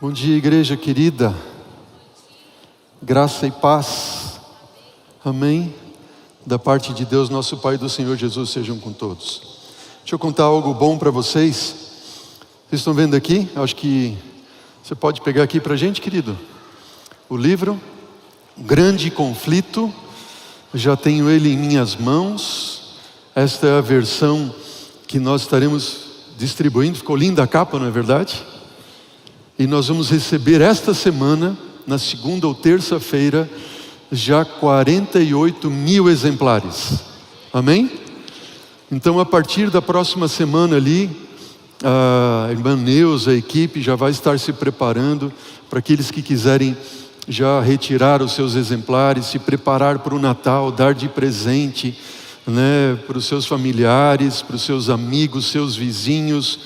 Bom dia, igreja querida. Graça e paz. Amém? Da parte de Deus, nosso Pai e do Senhor Jesus sejam com todos. Deixa eu contar algo bom para vocês. Vocês estão vendo aqui? Acho que você pode pegar aqui para a gente, querido. O livro, Grande Conflito. Já tenho ele em minhas mãos. Esta é a versão que nós estaremos distribuindo. Ficou linda a capa, não é verdade? E nós vamos receber esta semana, na segunda ou terça-feira, já 48 mil exemplares. Amém? Então, a partir da próxima semana ali, a irmã Neuza, a equipe já vai estar se preparando para aqueles que quiserem já retirar os seus exemplares, se preparar para o Natal, dar de presente, né, para os seus familiares, para os seus amigos, seus vizinhos,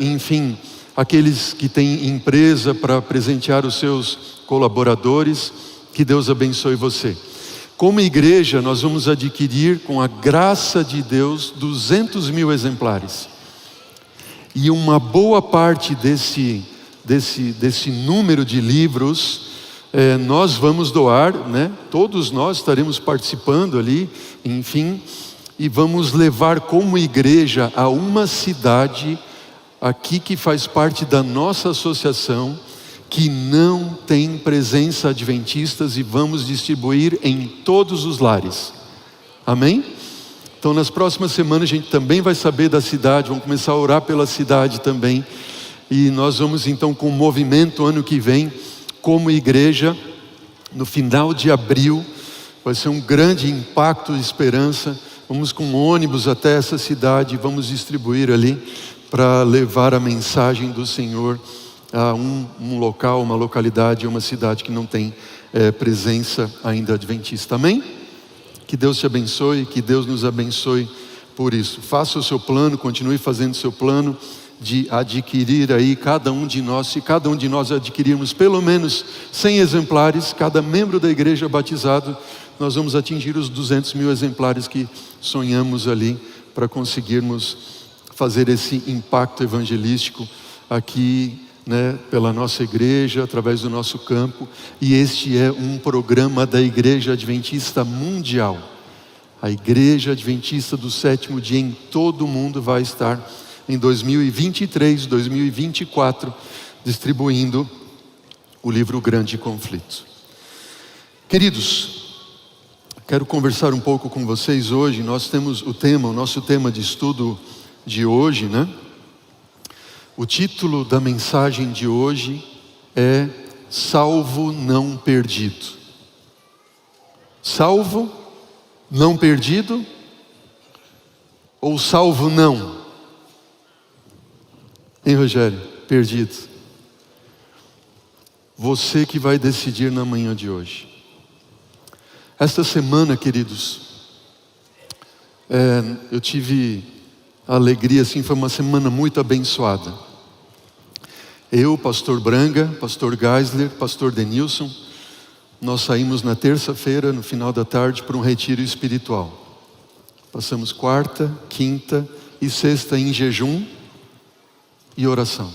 enfim, aqueles que têm empresa para presentear os seus colaboradores. Que Deus abençoe você. Como igreja, nós vamos adquirir, com a graça de Deus, 200 mil exemplares. E uma boa parte desse número de livros, nós vamos doar, né? Todos nós estaremos participando ali, enfim, e vamos levar como igreja a uma cidade aqui que faz parte da nossa associação, que não tem presença adventistas, e vamos distribuir em todos os lares. Amém? Então nas próximas semanas a gente também vai saber da cidade, vamos começar a orar pela cidade também. E nós vamos então com um movimento ano que vem, como igreja, no final de abril, vai ser um grande impacto de esperança. Vamos com ônibus até essa cidade, vamos distribuir ali, para levar a mensagem do Senhor a um local, uma localidade, uma cidade que não tem presença ainda adventista. Amém? Que Deus te abençoe, que Deus nos abençoe por isso. Faça o seu plano, continue fazendo o seu plano de adquirir aí, cada um de nós, se cada um de nós adquirirmos pelo menos 100 exemplares, cada membro da igreja batizado, nós vamos atingir os 200 mil exemplares que sonhamos ali, para conseguirmos fazer esse impacto evangelístico aqui, né, pela nossa igreja, através do nosso campo. E este é um programa da Igreja Adventista Mundial. A Igreja Adventista do Sétimo Dia em todo o mundo vai estar em 2023, 2024, distribuindo o livro Grande Conflito. Queridos, quero conversar um pouco com vocês hoje. Nós temos o nosso tema de estudo de hoje, né? O título da mensagem de hoje é Salvo não perdido. Salvo não perdido ou salvo não? Hein, Rogério? Perdido. Você que vai decidir na manhã de hoje. Esta semana, queridos, eu tive a alegria, assim, foi uma semana muito abençoada. Eu, pastor Branga, pastor Geisler, pastor Denilson, nós saímos na terça-feira, no final da tarde, para um retiro espiritual. Passamos quarta, quinta e sexta em jejum e oração.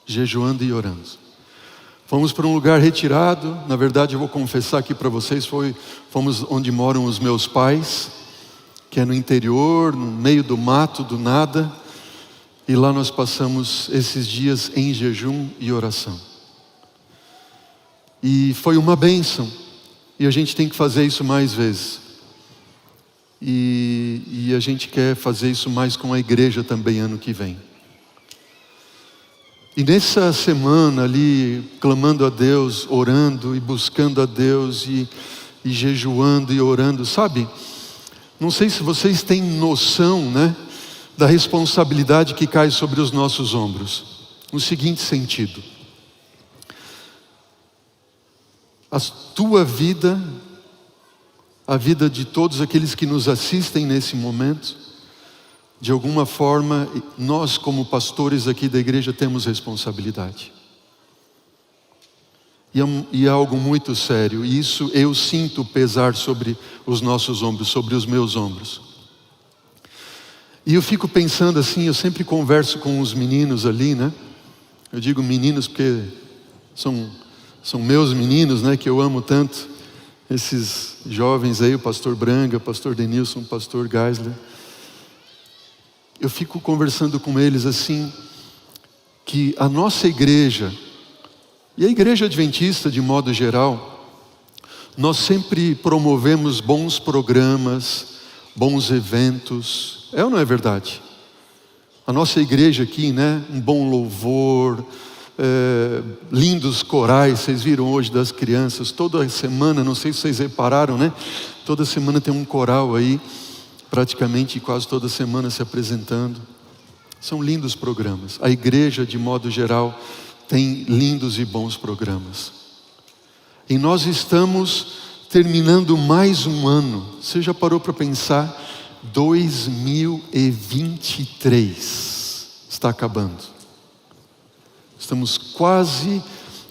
Jejuando e orando. Fomos para um lugar retirado. Na verdade, eu vou confessar aqui para vocês, fomos onde moram os meus pais, que é no interior, no meio do mato, do nada. E lá nós passamos esses dias em jejum e oração. E foi uma bênção. E a gente tem que fazer isso mais vezes. E a gente quer fazer isso mais com a igreja também ano que vem. E nessa semana ali, clamando a Deus, orando e buscando a Deus, e jejuando e orando, sabe? Não sei se vocês têm noção, né, da responsabilidade que cai sobre os nossos ombros. No seguinte sentido: a tua vida, a vida de todos aqueles que nos assistem nesse momento, de alguma forma, nós como pastores aqui da igreja temos responsabilidade. E é algo muito sério, e isso eu sinto pesar sobre os nossos ombros, sobre os meus ombros. E eu fico pensando assim, eu sempre converso com os meninos ali, né? Eu digo meninos porque são meus meninos, né, que eu amo tanto. Esses jovens aí, o pastor Branga, o pastor Denilson, o pastor Geisler. Eu fico conversando com eles assim, que a nossa igreja, e a igreja adventista de modo geral, nós sempre promovemos bons programas, bons eventos. É ou não é verdade? A nossa igreja aqui, né? Um bom louvor, lindos corais, vocês viram hoje das crianças, toda semana, não sei se vocês repararam, né? Toda semana tem um coral aí, praticamente quase toda semana se apresentando. São lindos programas. A igreja, de modo geral, tem lindos e bons programas. E nós estamos terminando mais um ano. Você já parou para pensar? 2023 está acabando. Estamos quase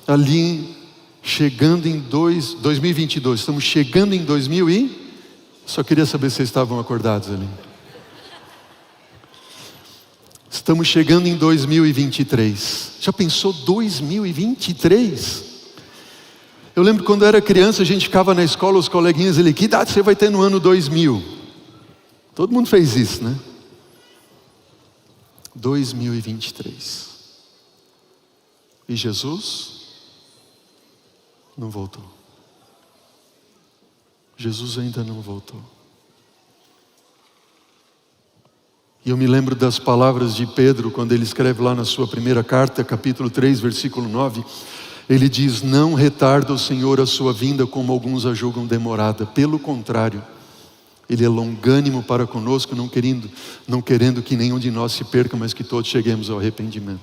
ali, chegando em 2022. Estamos chegando em 2000 e... Só queria saber se vocês estavam acordados ali. Estamos chegando em 2023. Já pensou 2023? Eu lembro quando eu era criança, a gente ficava na escola, os coleguinhas ali, que idade você vai ter no ano 2000? Todo mundo fez isso, né? 2023. E Jesus não voltou. Jesus ainda não voltou. E eu me lembro das palavras de Pedro, quando ele escreve lá na sua primeira carta, capítulo 3, versículo 9, ele diz: não retarda o Senhor a sua vinda, como alguns a julgam demorada. Pelo contrário, Ele é longânimo para conosco, não querendo que nenhum de nós se perca, mas que todos cheguemos ao arrependimento.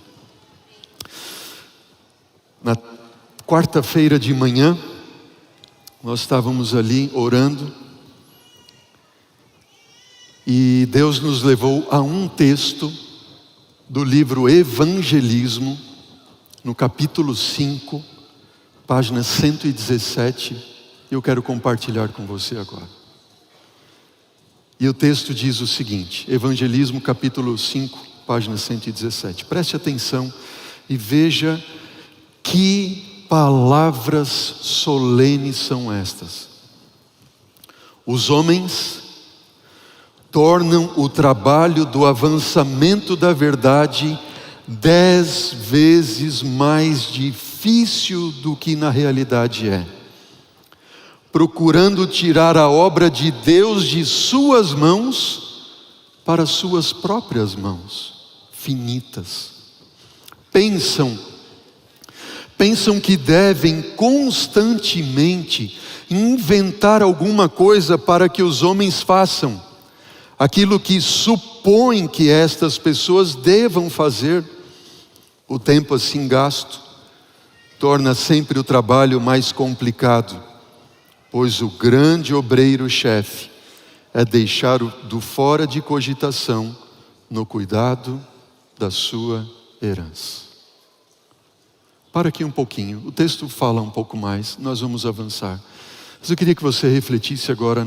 Na quarta-feira de manhã, nós estávamos ali orando, e Deus nos levou a um texto do livro Evangelismo, no capítulo 5, página 117, e eu quero compartilhar com você agora. E o texto diz o seguinte, Evangelismo capítulo 5, página 117. Preste atenção e veja que palavras solenes são estas. Os homens tornam o trabalho do avançamento da verdade 10 vezes mais difícil do que na realidade é, procurando tirar a obra de Deus de suas mãos para suas próprias mãos, finitas. Pensam que devem constantemente inventar alguma coisa para que os homens façam aquilo que supõem que estas pessoas devam fazer. O tempo assim gasto torna sempre o trabalho mais complicado, pois o grande obreiro-chefe é deixar do fora de cogitação no cuidado da sua herança. Para aqui um pouquinho, o texto fala um pouco mais, nós vamos avançar. Mas eu queria que você refletisse agora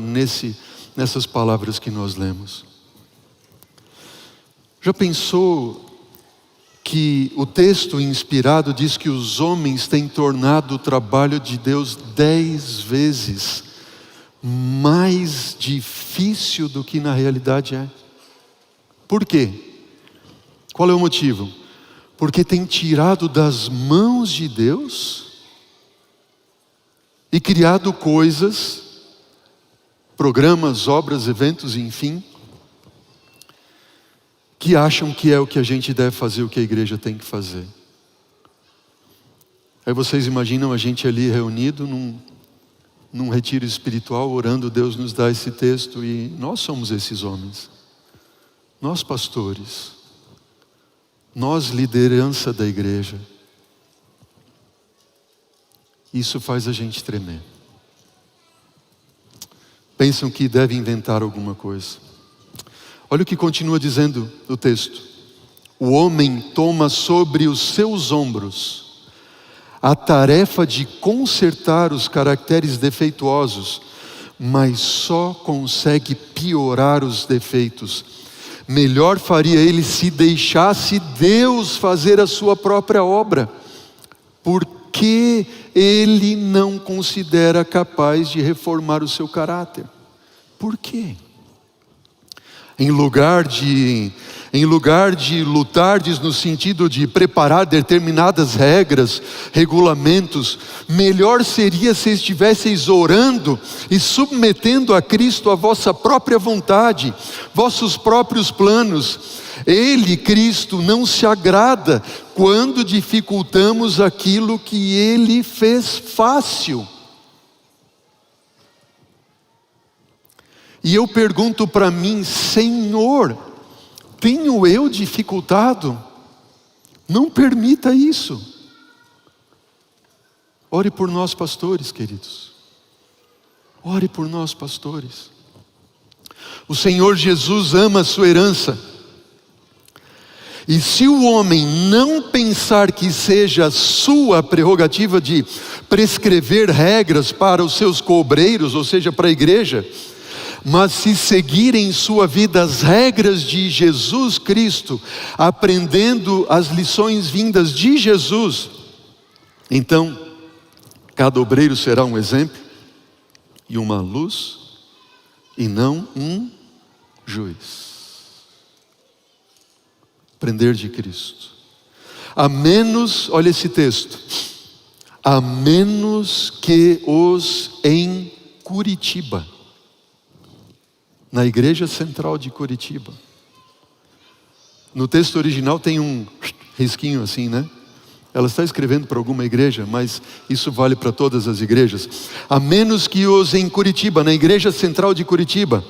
nessas palavras que nós lemos. Já pensou que o texto inspirado diz que os homens têm tornado o trabalho de Deus 10 vezes mais difícil do que na realidade é? Por quê? Qual é o motivo? Porque tem tirado das mãos de Deus e criado coisas, programas, obras, eventos, enfim, que acham que é o que a gente deve fazer, o que a igreja tem que fazer. Aí vocês imaginam a gente ali reunido num retiro espiritual, orando, Deus nos dá esse texto e nós somos esses homens. Nós pastores, nós liderança da igreja. Isso faz a gente tremer. Pensam que devem inventar alguma coisa. Olha o que continua dizendo o texto. O homem toma sobre os seus ombros a tarefa de consertar os caracteres defeituosos, mas só consegue piorar os defeitos, Melhor faria ele se deixasse Deus fazer a sua própria obra, porque ele não considera capaz de reformar o seu caráter. Por quê? Em lugar de lutardes no sentido de preparar determinadas regras, regulamentos, melhor seria se estivesseis orando e submetendo a Cristo a vossa própria vontade, vossos próprios planos. Ele, Cristo, não se agrada quando dificultamos aquilo que Ele fez fácil. E eu pergunto para mim: Senhor, tenho eu dificultado? Não permita isso. Ore por nós, pastores queridos. Ore por nós, pastores. O Senhor Jesus ama a sua herança. E se o homem não pensar que seja sua prerrogativa de prescrever regras para os seus cobreiros, ou seja, para a igreja, mas se seguir em sua vida as regras de Jesus Cristo, aprendendo as lições vindas de Jesus, então cada obreiro será um exemplo e uma luz, e não um juiz. Aprender de Cristo. A menos, olha esse texto, a menos que os em Curitiba, na Igreja Central de Curitiba. No texto original tem um risquinho assim, né? Ela está escrevendo para alguma igreja, mas isso vale para todas as igrejas. A menos que os em Curitiba, na Igreja Central de Curitiba,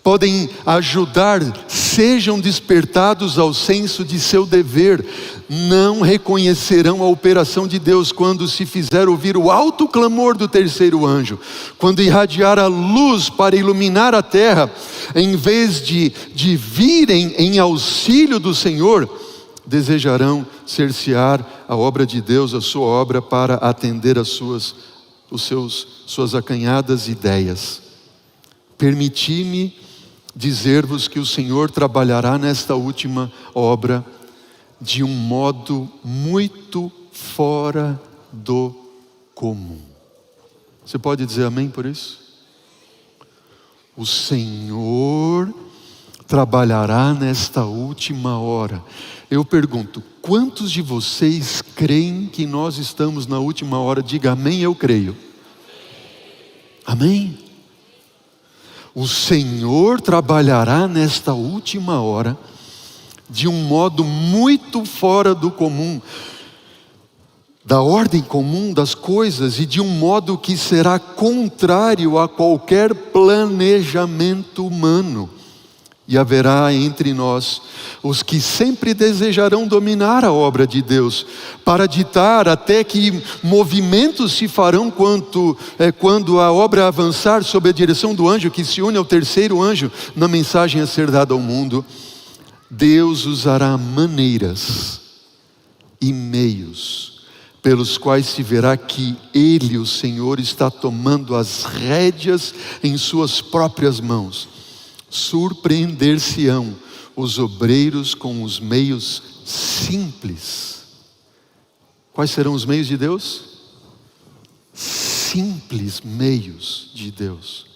podem ajudar, sejam despertados ao senso de seu dever, não reconhecerão a operação de Deus quando se fizer ouvir o alto clamor do terceiro anjo, quando irradiar a luz para iluminar a terra, em vez de virem em auxílio do Senhor, desejarão cercear a obra de Deus, a sua obra, para atender às suas acanhadas ideias. Permiti-me dizer-vos que o Senhor trabalhará nesta última obra de um modo muito fora do comum. Você pode dizer amém por isso? O Senhor trabalhará nesta última hora. Eu pergunto, quantos de vocês creem que nós estamos na última hora? Diga amém, eu creio. Amém? O Senhor trabalhará nesta última hora de um modo muito fora do comum, da ordem comum das coisas, e de um modo que será contrário a qualquer planejamento humano. E haverá entre nós os que sempre desejarão dominar a obra de Deus, para ditar até que movimentos se farão quando a obra avançar sob a direção do anjo que se une ao terceiro anjo na mensagem a ser dada ao mundo. Deus usará maneiras e meios pelos quais se verá que Ele, o Senhor, está tomando as rédeas em suas próprias mãos. Surpreender-se-ão os obreiros com os meios simples. Quais serão os meios de Deus? Simples meios de Deus,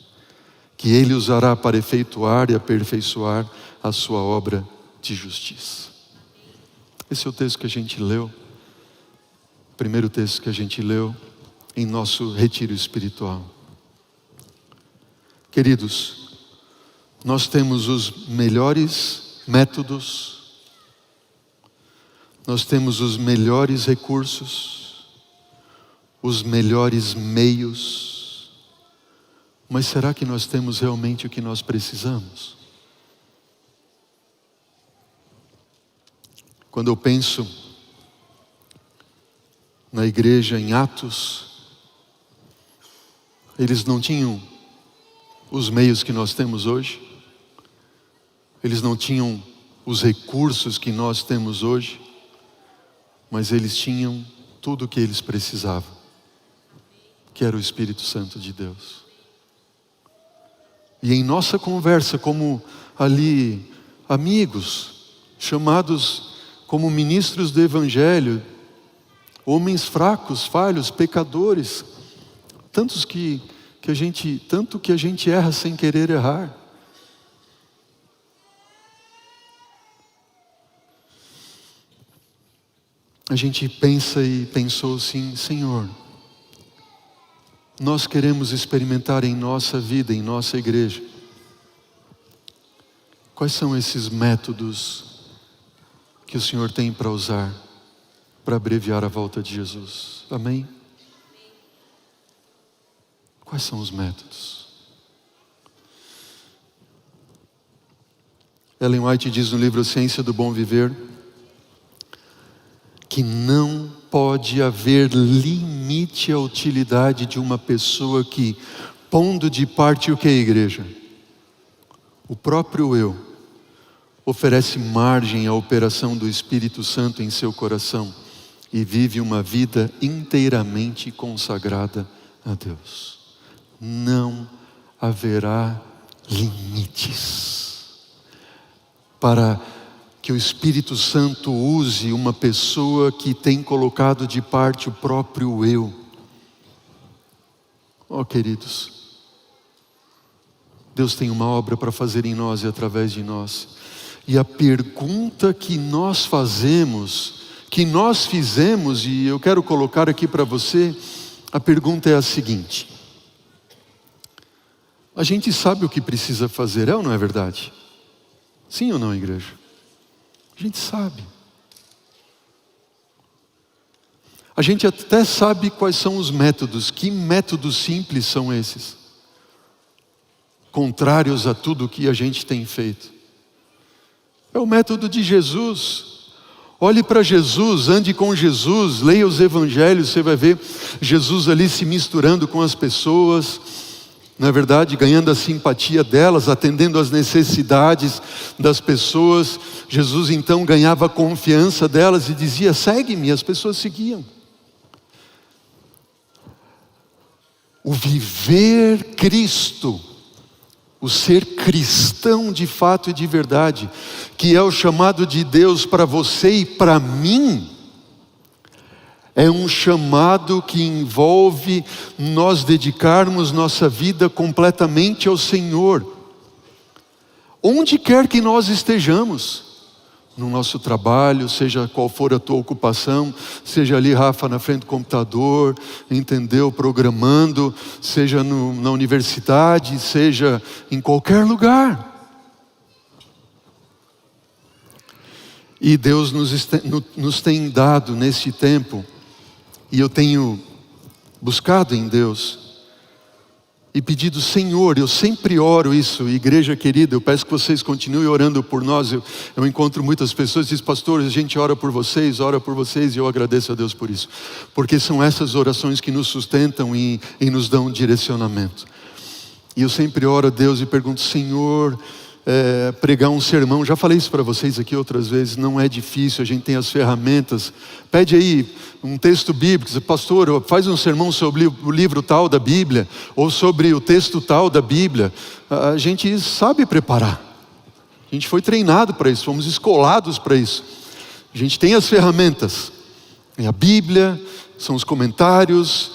que Ele usará para efetuar e aperfeiçoar a sua obra de justiça. Esse é o texto que a gente leu, o primeiro texto que a gente leu em nosso retiro espiritual. Queridos, nós temos os melhores métodos, nós temos os melhores recursos, os melhores meios, mas será que nós temos realmente o que nós precisamos? Quando eu penso na igreja em Atos, eles não tinham os meios que nós temos hoje, eles não tinham os recursos que nós temos hoje, mas eles tinham tudo o que eles precisavam, que era o Espírito Santo de Deus. E em nossa conversa, como ali amigos, chamados como ministros do Evangelho, homens fracos, falhos, pecadores, tanto que a gente erra sem querer errar. A gente pensa e pensou assim: Senhor, nós queremos experimentar em nossa vida, em nossa igreja, quais são esses métodos que o Senhor tem para usar para abreviar a volta de Jesus? Amém? Quais são os métodos? Ellen White diz no livro Ciência do Bom Viver que não pode haver limite à utilidade de uma pessoa que, pondo de parte o que é a igreja? O próprio eu, oferece margem à operação do Espírito Santo em seu coração e vive uma vida inteiramente consagrada a Deus. Não haverá limites para que o Espírito Santo use uma pessoa que tem colocado de parte o próprio eu. Oh, queridos, Deus tem uma obra para fazer em nós e através de nós. E a pergunta que nós fizemos, e eu quero colocar aqui para você, a pergunta é a seguinte: a gente sabe o que precisa fazer, é ou não é verdade? Sim ou não, igreja? A gente sabe. A gente até sabe quais são os métodos. Que métodos simples são esses? Contrários a tudo que a gente tem feito. É o método de Jesus. Olhe para Jesus, ande com Jesus, leia os evangelhos, você vai ver Jesus ali se misturando com as pessoas, na verdade, ganhando a simpatia delas, atendendo às necessidades das pessoas. Jesus então ganhava a confiança delas e dizia: segue-me, e as pessoas seguiam. O viver Cristo, o ser cristão de fato e de verdade, que é o chamado de Deus para você e para mim, é um chamado que envolve nós dedicarmos nossa vida completamente ao Senhor. Onde quer que nós estejamos, no nosso trabalho, seja qual for a tua ocupação, seja ali, Rafa, na frente do computador, entendeu, programando, seja na universidade, seja em qualquer lugar. E Deus nos tem dado nesse tempo, e eu tenho buscado em Deus e pedido: Senhor, eu sempre oro isso, igreja querida, eu peço que vocês continuem orando por nós. Eu encontro muitas pessoas que dizem: pastor, a gente ora por vocês, e eu agradeço a Deus por isso, porque são essas orações que nos sustentam e nos dão direcionamento. E eu sempre oro a Deus e pergunto: Senhor, pregar um sermão, já falei isso para vocês aqui outras vezes, não é difícil, a gente tem as ferramentas. Pede aí um texto bíblico, pastor, faz um sermão sobre o livro tal da Bíblia, ou sobre o texto tal da Bíblia. A gente sabe preparar, a gente foi treinado para isso, fomos escolados para isso. A gente tem as ferramentas, é a Bíblia, são os comentários,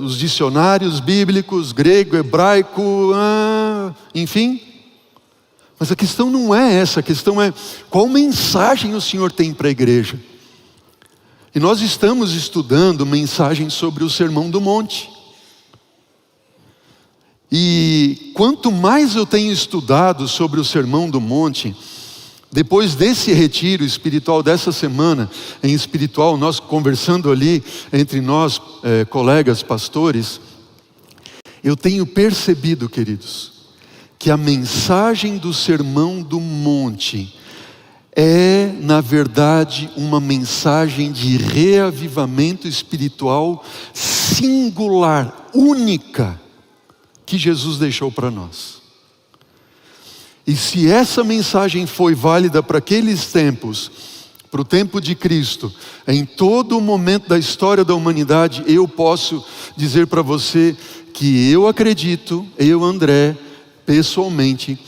os dicionários bíblicos, grego, hebraico, enfim. Mas a questão não é essa, a questão é qual mensagem o Senhor tem para a igreja. E nós estamos estudando mensagem sobre o Sermão do Monte. E quanto mais eu tenho estudado sobre o Sermão do Monte, depois desse retiro espiritual dessa semana, em espiritual, nós conversando ali entre nós, colegas pastores, eu tenho percebido, queridos, que a mensagem do Sermão do Monte é, na verdade, uma mensagem de reavivamento espiritual singular, única, que Jesus deixou para nós. E se essa mensagem foi válida para aqueles tempos, para o tempo de Cristo, em todo o momento da história da humanidade, eu posso dizer para você que eu acredito, eu, André, pessoalmente,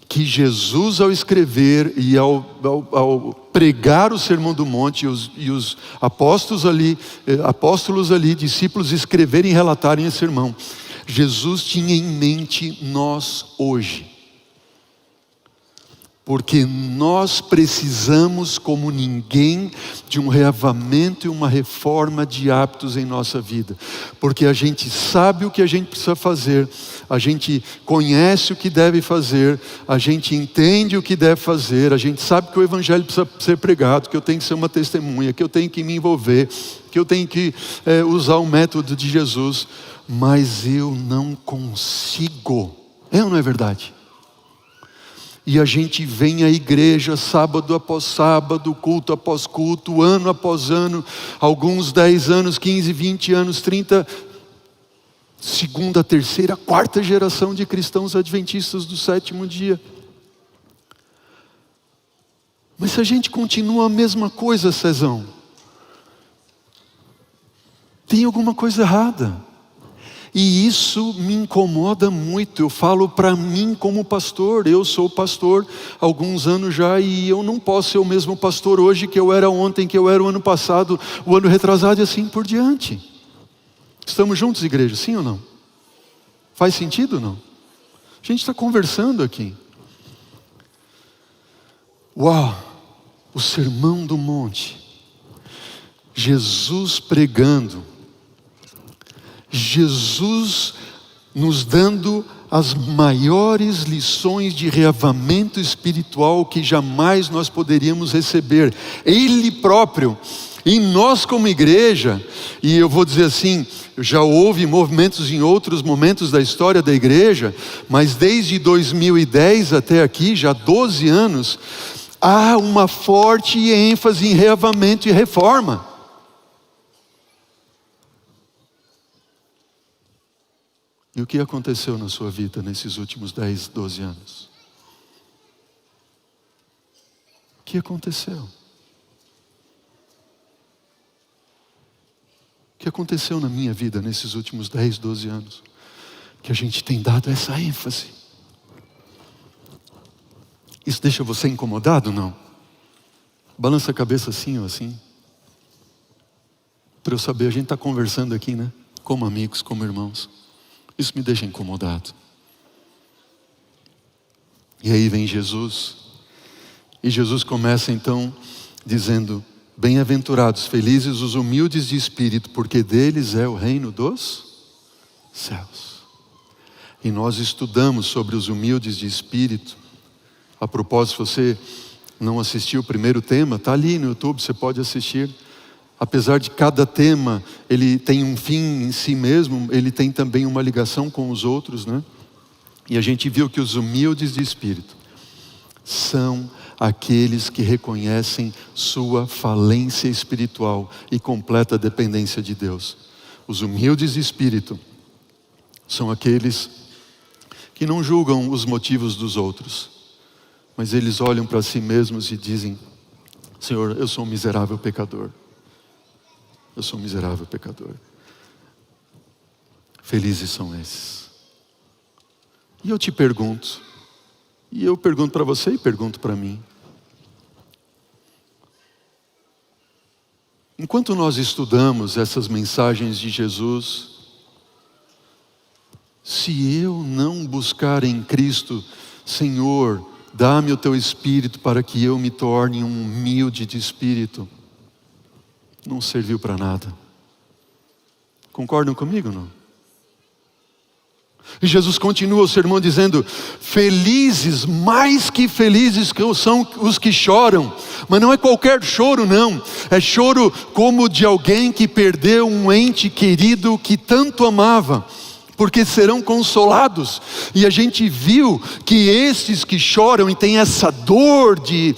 que Jesus, ao escrever e ao pregar o Sermão do Monte, e os apóstolos ali, discípulos, escreverem e relatarem esse sermão, Jesus tinha em mente nós hoje. Porque nós precisamos, como ninguém, de um reavamento e uma reforma de hábitos em nossa vida. Porque a gente sabe o que a gente precisa fazer, a gente conhece o que deve fazer, a gente entende o que deve fazer, a gente sabe que o Evangelho precisa ser pregado, que eu tenho que ser uma testemunha, que eu tenho que me envolver, que eu tenho que usar o método de Jesus, mas eu não consigo. É ou não é verdade? E a gente vem à igreja sábado após sábado, culto após culto, ano após ano, alguns 10 anos, 15, 20 anos, 30, segunda, terceira, quarta geração de cristãos adventistas do sétimo dia. Mas se a gente continua a mesma coisa, Cezão, tem alguma coisa errada. E isso me incomoda muito. Eu falo para mim como pastor. Eu sou pastor há alguns anos já, e eu não posso ser o mesmo pastor hoje que eu era ontem, que eu era o ano passado, o ano retrasado e assim por diante. Estamos juntos, igreja? Sim ou não? Faz sentido ou não? A gente está conversando aqui. Uau! O Sermão do Monte. Jesus pregando. Jesus nos dando as maiores lições de reavamento espiritual que jamais nós poderíamos receber. Ele próprio, e nós como igreja, e eu vou dizer assim, já houve movimentos em outros momentos da história da igreja, mas desde 2010 até aqui, já 12 anos, há uma forte ênfase em reavamento e reforma. E o que aconteceu na sua vida nesses últimos 10, 12 anos? O que aconteceu? O que aconteceu na minha vida nesses últimos 10, 12 anos? Que a gente tem dado essa ênfase. Isso deixa você incomodado, não? Balança a cabeça assim ou assim. Para eu saber, a gente está conversando aqui, né? Como amigos, como irmãos. Isso me deixa incomodado. E aí vem Jesus. E Jesus começa então dizendo: bem-aventurados, felizes os humildes de espírito, porque deles é o reino dos céus. E nós estudamos sobre os humildes de espírito. A propósito, se você não assistiu o primeiro tema, está ali no YouTube, você pode assistir. Apesar de cada tema, ele tem um fim em si mesmo, ele tem também uma ligação com os outros, né? E a gente viu que os humildes de espírito são aqueles que reconhecem sua falência espiritual e completa dependência de Deus. Os humildes de espírito são aqueles que não julgam os motivos dos outros, mas eles olham para si mesmos e dizem: Senhor, eu sou um miserável pecador. Eu sou um miserável pecador. Felizes são esses. E eu te pergunto, e eu pergunto para você e pergunto para mim. Enquanto nós estudamos essas mensagens de Jesus, se eu não buscar em Cristo, Senhor, dá-me o teu Espírito para que eu me torne um humilde de espírito, não serviu para nada. Concordam comigo, não? E Jesus continua o sermão dizendo: felizes, mais que felizes são os que choram. Mas não é qualquer choro, não. É choro como de alguém que perdeu um ente querido que tanto amava, porque serão consolados. E a gente viu que esses que choram e têm essa dor de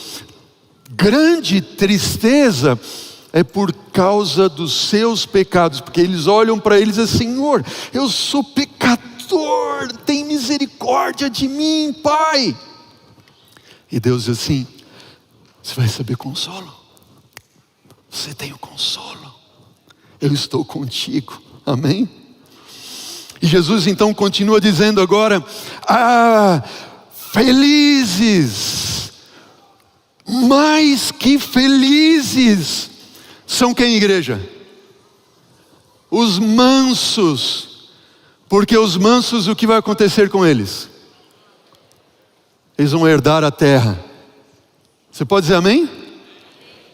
grande tristeza, é por causa dos seus pecados, porque eles olham para eles e dizem: Senhor, eu sou pecador, tem misericórdia de mim, Pai. E Deus diz assim: você vai receber consolo, você tem o consolo, eu estou contigo, amém? E Jesus então continua dizendo agora: Felizes, mais que felizes, são quem, igreja? Os mansos, porque os mansos, o que vai acontecer com eles? Eles vão herdar a terra. Você pode dizer amém?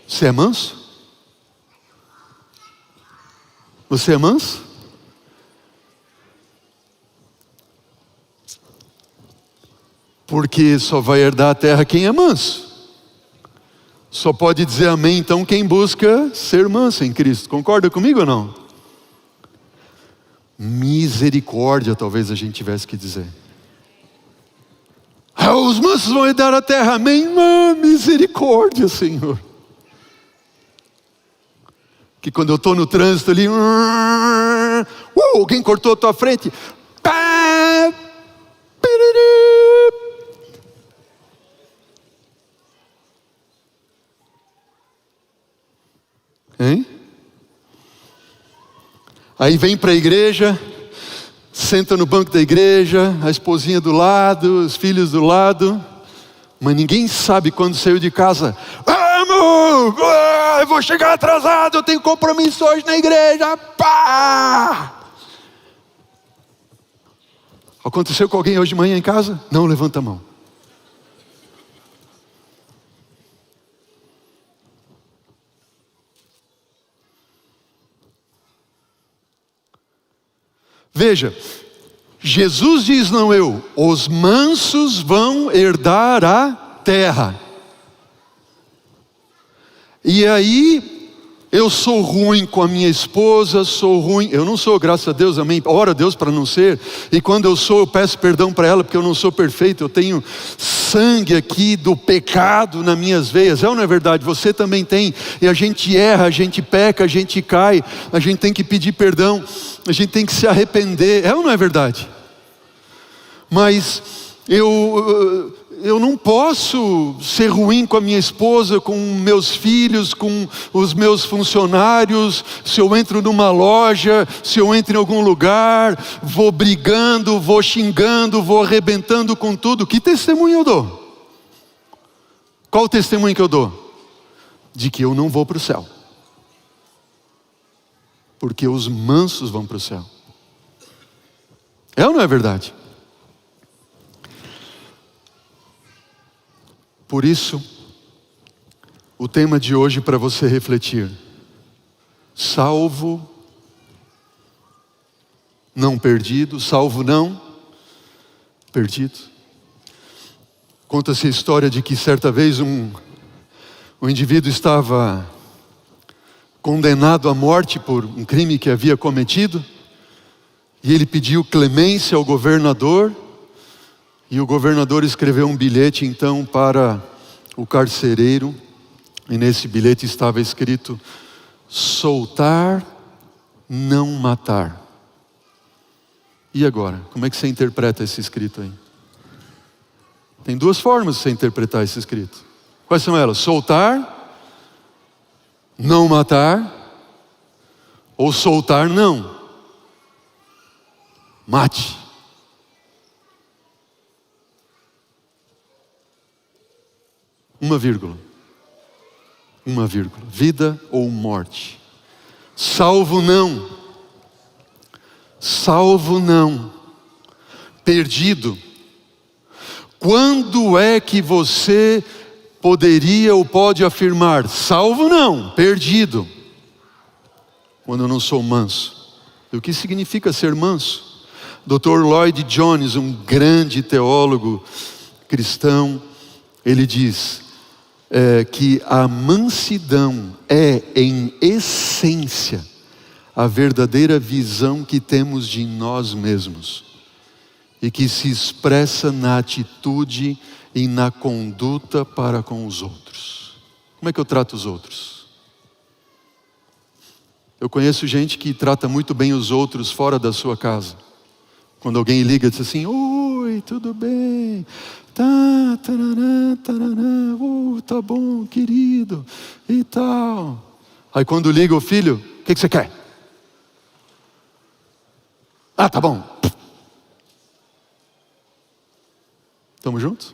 Você é manso? Você é manso? Porque só vai herdar a terra quem é manso. Só pode dizer amém então quem busca ser manso em Cristo. Concorda comigo ou não? Misericórdia, talvez a gente tivesse que dizer. Os mansos vão herdar a terra, amém? Misericórdia, Senhor. Que quando eu estou no trânsito ali, alguém cortou a tua frente, hein? Aí vem para a igreja, senta no banco da igreja, a esposinha do lado, os filhos do lado, mas ninguém sabe quando saiu de casa. Vamos! Eu vou chegar atrasado, eu tenho compromisso hoje na igreja. Pá! Aconteceu com alguém hoje de manhã em casa? Não, levanta a mão. Veja, Jesus diz, não eu, os mansos vão herdar a terra. E aí, eu sou ruim com a minha esposa, sou ruim, eu não sou, graças a Deus, amém, ora a Deus para não ser, e quando eu sou, eu peço perdão para ela, porque eu não sou perfeito, eu tenho sangue aqui do pecado nas minhas veias, é ou não é verdade? Você também tem, e a gente erra, a gente peca, a gente cai, a gente tem que pedir perdão, a gente tem que se arrepender, é ou não é verdade? Mas eu não posso ser ruim com a minha esposa, com meus filhos, com os meus funcionários. Se eu entro numa loja, se eu entro em algum lugar, vou brigando, vou xingando, vou arrebentando com tudo. Que testemunho eu dou? Qual o testemunho que eu dou? De que eu não vou para o céu. Porque os mansos vão para o céu. É ou não é verdade? Por isso, o tema de hoje para você refletir: salvo, não perdido, salvo não perdido. Conta-se a história de que certa vez um indivíduo estava condenado à morte por um crime que havia cometido, e ele pediu clemência ao governador, e o governador escreveu um bilhete então para o carcereiro, e nesse bilhete estava escrito: soltar, não matar. E agora, como é que você interpreta esse escrito aí? Tem duas formas de você interpretar esse escrito. Quais são elas? Soltar, não matar, ou soltar não. Mate. Uma vírgula. Vida ou morte. Salvo não. Salvo não. Perdido. Quando é que você poderia ou pode afirmar salvo não, perdido? Quando eu não sou manso. E o que significa ser manso? Dr. Lloyd Jones, um grande teólogo cristão, ele diz que a mansidão é, em essência, a verdadeira visão que temos de nós mesmos e que se expressa na atitude e na conduta para com os outros. Como é que eu trato os outros? Eu conheço gente que trata muito bem os outros fora da sua casa. Quando alguém liga e diz assim: oi, tudo bem? Tá, tarará, tarará, tá bom, querido, e tal. Aí quando liga o filho: o que você quer? Ah, tá bom. Estamos juntos?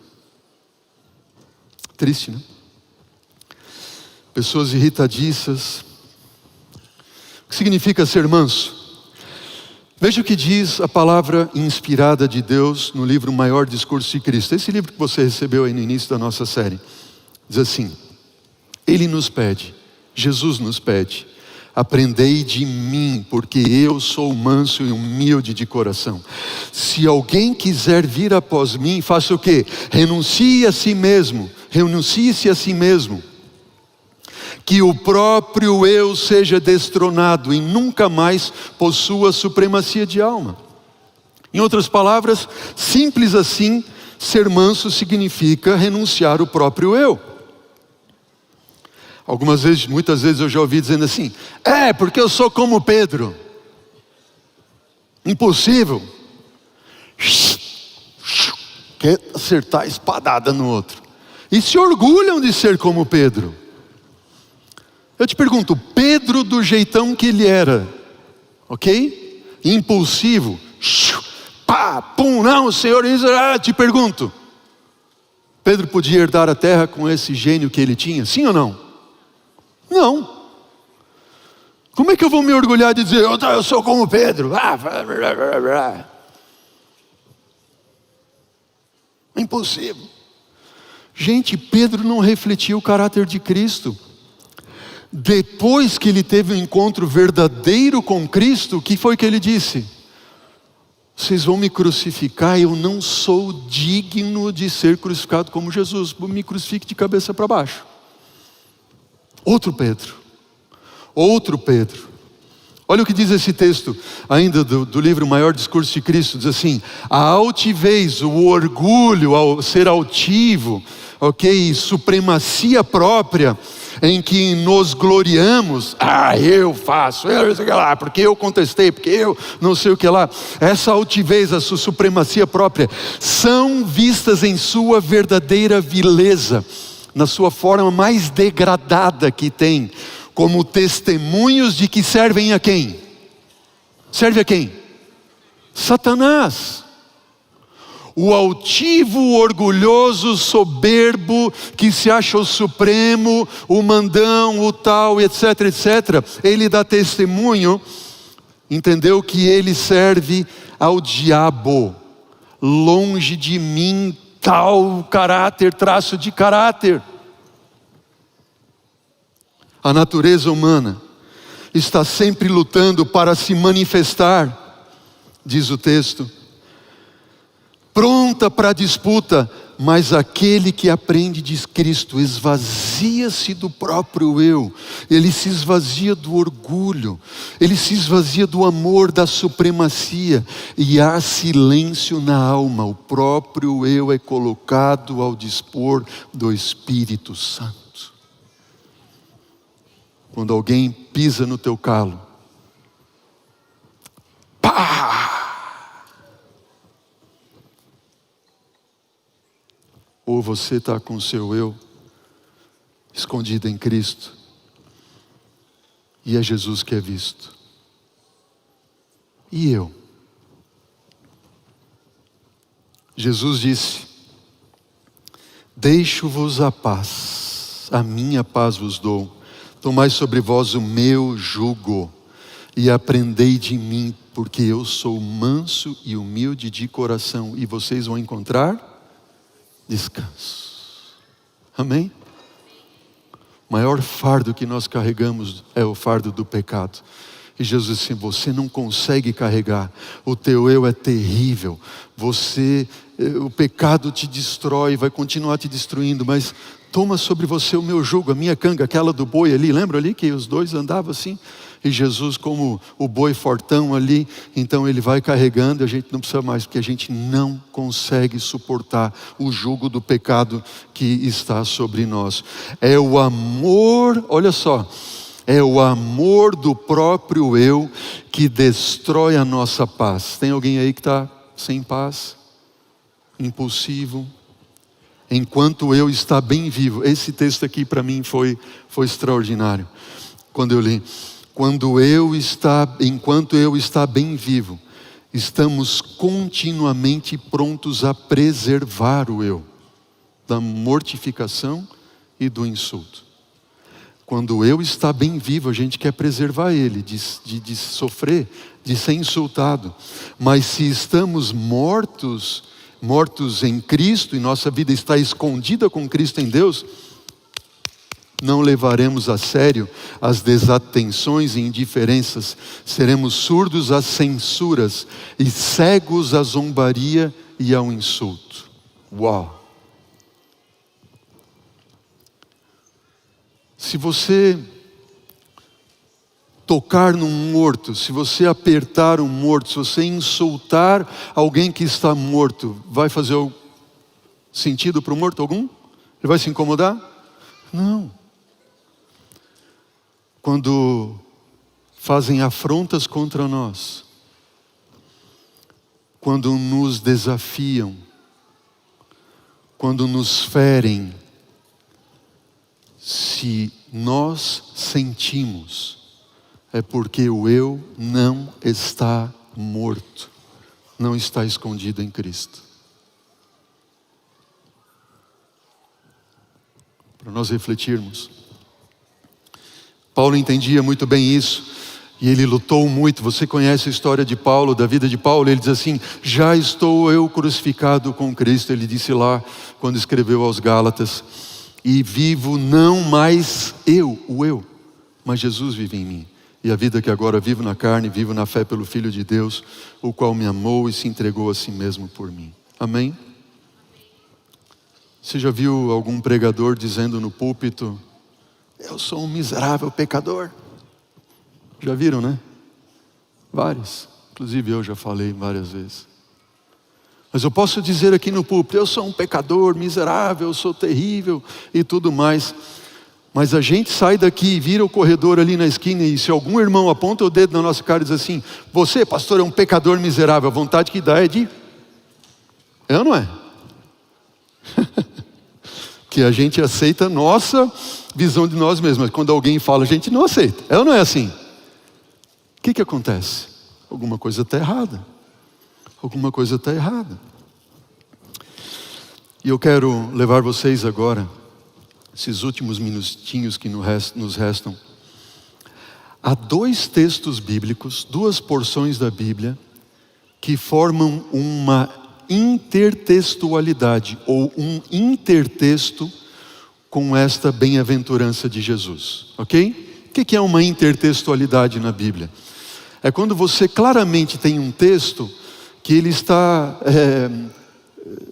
Triste, né? Pessoas irritadiças. O que significa ser manso? Veja o que diz a palavra inspirada de Deus no livro Maior Discurso de Cristo. Esse livro que você recebeu aí no início da nossa série. Diz assim: Ele nos pede, Jesus nos pede: aprendei de mim, porque eu sou manso e humilde de coração. Se alguém quiser vir após mim, faça o quê? Renuncie-se a si mesmo. Que o próprio eu seja destronado e nunca mais possua supremacia de alma. Em outras palavras, simples assim, ser manso significa renunciar o próprio eu. Muitas vezes eu já ouvi dizendo assim: porque eu sou como Pedro. Impossível. Quer acertar a espadada no outro. E se orgulham de ser como Pedro. Eu te pergunto, Pedro do jeitão que ele era, ok? Impulsivo. Pá, pum, não, Senhor, te pergunto. Pedro podia herdar a terra com esse gênio que ele tinha? Sim ou não? Não. Como é que eu vou me orgulhar de dizer, eu sou como Pedro? Impossível. Gente, Pedro não refletiu o caráter de Cristo. Depois que ele teve um encontro verdadeiro com Cristo, o que foi que ele disse? Vocês vão me crucificar, eu não sou digno de ser crucificado como Jesus. Me crucifique de cabeça para baixo. Outro Pedro. Olha o que diz esse texto, ainda do livro Maior Discurso de Cristo, diz assim: a altivez, o orgulho, ao ser altivo, ok, supremacia própria, em que nos gloriamos, eu faço, eu não sei o que lá, porque eu contestei, porque eu não sei o que lá. Essa altivez, a sua supremacia própria, são vistas em sua verdadeira vileza, na sua forma mais degradada que tem, como testemunhos de que servem a quem? Serve a quem? Satanás. O altivo, o orgulhoso, soberbo, que se acha o supremo, o mandão, o tal, etc, ele dá testemunho, entendeu, que ele serve ao diabo. Longe de mim tal caráter, traço de caráter. A natureza humana está sempre lutando para se manifestar, diz o texto, pronta para a disputa, mas aquele que aprende de Cristo esvazia-se do próprio eu, ele se esvazia do orgulho, ele se esvazia do amor, da supremacia, e há silêncio na alma. O próprio eu é colocado ao dispor do Espírito Santo. Quando alguém pisa no teu calo, pá! Ou você está com o seu eu escondido em Cristo, e é Jesus que é visto. E eu? Jesus disse: deixo-vos a paz, a minha paz vos dou. Tomai sobre vós o meu jugo e aprendei de mim, porque eu sou manso e humilde de coração, e vocês vão encontrar descanso. Amém? O maior fardo que nós carregamos é o fardo do pecado. E Jesus disse: você não consegue carregar, o teu eu é terrível, o pecado te destrói, vai continuar te destruindo, mas toma sobre você o meu jugo, a minha canga, aquela do boi ali, lembra ali que os dois andavam assim? E Jesus, como o boi fortão ali, então ele vai carregando, e a gente não precisa mais, porque a gente não consegue suportar o jugo do pecado que está sobre nós. É o amor, olha só, é o amor do próprio eu que destrói a nossa paz. Tem alguém aí que está sem paz? Impulsivo? Enquanto eu está bem vivo. Esse texto aqui para mim foi extraordinário. Quando eu li, enquanto eu está bem vivo, estamos continuamente prontos a preservar o eu da mortificação e do insulto. Quando o eu está bem vivo, a gente quer preservar ele de sofrer, de ser insultado. Mas se estamos mortos em Cristo, e nossa vida está escondida com Cristo em Deus, não levaremos a sério as desatenções e indiferenças, seremos surdos às censuras e cegos à zombaria e ao insulto. Uau! Se você tocar num morto, se você apertar um morto, se você insultar alguém que está morto, vai fazer sentido para o morto algum? Ele vai se incomodar? Não. Quando fazem afrontas contra nós, quando nos desafiam, quando nos ferem, se nós sentimos, é porque o eu não está morto, não está escondido em Cristo. Para nós refletirmos. Paulo entendia muito bem isso, e ele lutou muito. Você conhece a história de Paulo, da vida de Paulo. Ele diz assim: já estou eu crucificado com Cristo. Ele disse lá, quando escreveu aos Gálatas, e vivo não mais o eu, mas Jesus vive em mim. E a vida que agora vivo na carne, vivo na fé pelo Filho de Deus, o qual me amou e se entregou a si mesmo por mim. Amém? Você já viu algum pregador dizendo no púlpito: eu sou um miserável pecador? Já viram, né? Vários. Inclusive eu já falei várias vezes. Mas eu posso dizer aqui no púlpito: eu sou um pecador miserável, eu sou terrível e tudo mais. Mas a gente sai daqui e vira o corredor ali na esquina, e se algum irmão aponta o dedo na nossa cara e diz assim: você, pastor, é um pecador miserável, a vontade que dá é de... é ou não é? Que a gente aceita a nossa visão de nós mesmos, mas quando alguém fala, a gente não aceita. É ou não é assim? O que acontece? Alguma coisa está errada. Alguma coisa está errada. E eu quero levar vocês agora, esses últimos minutinhos que nos restam, há dois textos bíblicos, duas porções da Bíblia, que formam uma intertextualidade, ou um intertexto com esta bem-aventurança de Jesus, ok? O que é uma intertextualidade na Bíblia? É quando você claramente tem um texto que ele está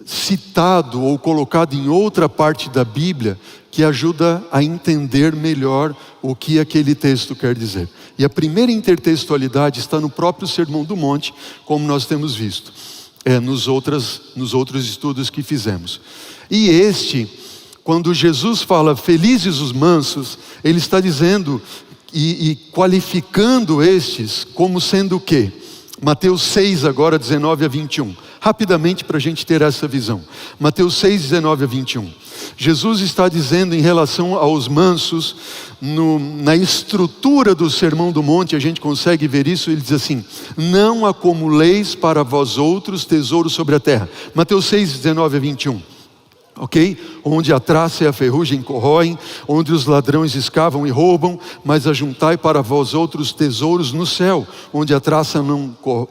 citado ou colocado em outra parte da Bíblia, que ajuda a entender melhor o que aquele texto quer dizer. E a primeira intertextualidade está no próprio Sermão do Monte, como nós temos visto, nos outros estudos que fizemos. E quando Jesus fala felizes os mansos, ele está dizendo e qualificando estes como sendo o quê? Mateus 6 agora, 19 a 21. Rapidamente para a gente ter essa visão. Mateus 6, 19 a 21. Jesus está dizendo em relação aos mansos, na estrutura do Sermão do Monte, a gente consegue ver isso. Ele diz assim: não acumuleis para vós outros tesouros sobre a terra. Mateus 6, 19 a 21. Ok? Onde a traça e a ferrugem corroem, onde os ladrões escavam e roubam, mas ajuntai para vós outros tesouros no céu, onde a traça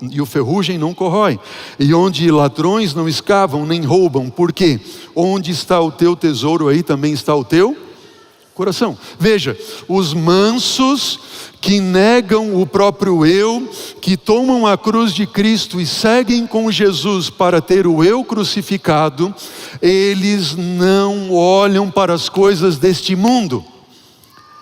e o ferrugem não corrói, e onde ladrões não escavam nem roubam. Por quê? Onde está o teu tesouro, aí também está o teu coração. Veja, os mansos que negam o próprio eu, que tomam a cruz de Cristo e seguem com Jesus para ter o eu crucificado, eles não olham para as coisas deste mundo.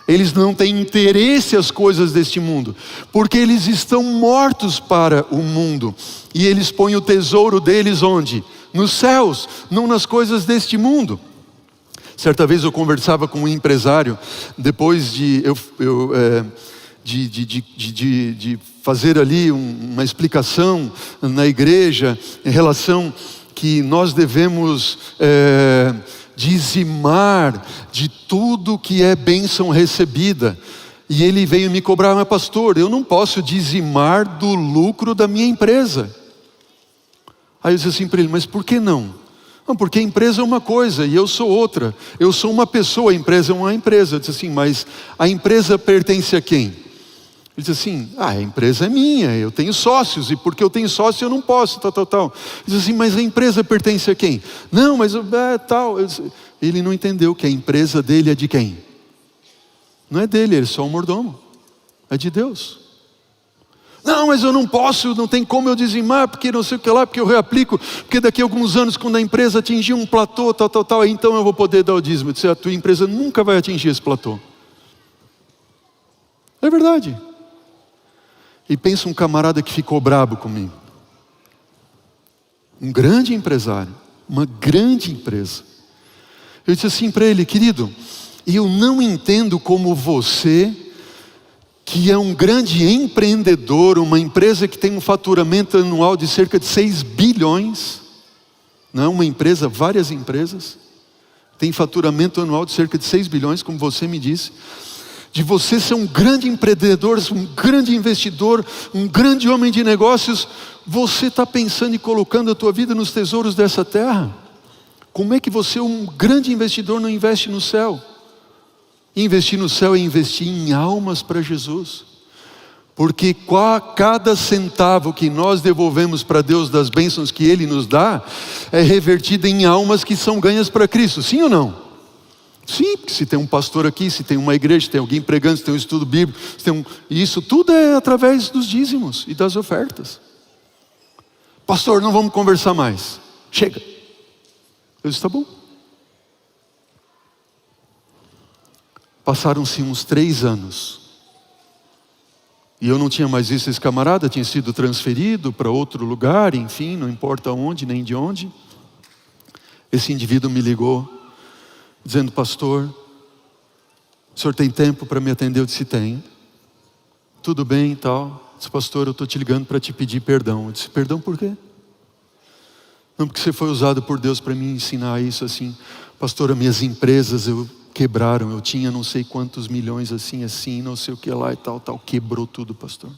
Eles não têm interesse às coisas deste mundo, porque eles estão mortos para o mundo. E eles põem o tesouro deles onde? Nos céus, não nas coisas deste mundo. Certa vez eu conversava com um empresário, depois de fazer ali uma explicação na igreja em relação que nós devemos dizimar de tudo que é bênção recebida. E ele veio me cobrar: mas pastor, eu não posso dizimar do lucro da minha empresa. Aí eu disse assim para ele, mas por que não? Não, porque a empresa é uma coisa e eu sou outra. Eu sou uma pessoa, a empresa é uma empresa. Eu disse assim, mas a empresa pertence a quem? Ele disse assim, a empresa é minha, eu tenho sócios, e porque eu tenho sócio eu não posso, tal. Ele disse assim, mas a empresa pertence a quem? Não, mas tal. Ele não entendeu que a empresa dele é de quem? Não é dele, ele é só um mordomo. É de Deus. Não, mas eu não posso, não tem como eu dizimar, porque não sei o que lá, porque eu reaplico, porque daqui a alguns anos, quando a empresa atingir um platô, tal, aí então eu vou poder dar o dízimo. Eu disse, a tua empresa nunca vai atingir esse platô. É verdade. E pensa um camarada que ficou brabo comigo. Um grande empresário, uma grande empresa. Eu disse assim para ele, querido, eu não entendo como você, que é um grande empreendedor, uma empresa que tem um faturamento anual de cerca de 6 bilhões, não é uma empresa, várias empresas, tem faturamento anual de cerca de 6 bilhões, como você me disse, de você ser um grande empreendedor, um grande investidor, um grande homem de negócios, você está pensando e colocando a tua vida nos tesouros dessa terra? Como é que você, um grande investidor, não investe no céu? Investir no céu é investir em almas para Jesus. Porque cada centavo que nós devolvemos para Deus das bênçãos que Ele nos dá, é revertido em almas que são ganhas para Cristo, sim ou não? Sim, porque se tem um pastor aqui, se tem uma igreja, se tem alguém pregando, se tem um estudo bíblico, isso tudo é através dos dízimos e das ofertas. Pastor, não vamos conversar mais, chega. Eu disse, tá bom. Passaram-se uns 3 anos, e eu não tinha mais visto esse camarada, tinha sido transferido para outro lugar, enfim, não importa onde, nem de onde. Esse indivíduo me ligou, dizendo, pastor, o senhor tem tempo para me atender? Eu disse, tenho. Tudo bem e tal. Eu disse, pastor, eu estou te ligando para te pedir perdão. Eu disse, perdão por quê? Não, porque você foi usado por Deus para me ensinar isso assim. Pastor, as minhas empresas quebraram, eu tinha não sei quantos milhões assim, não sei o que lá e tal, quebrou tudo, pastor.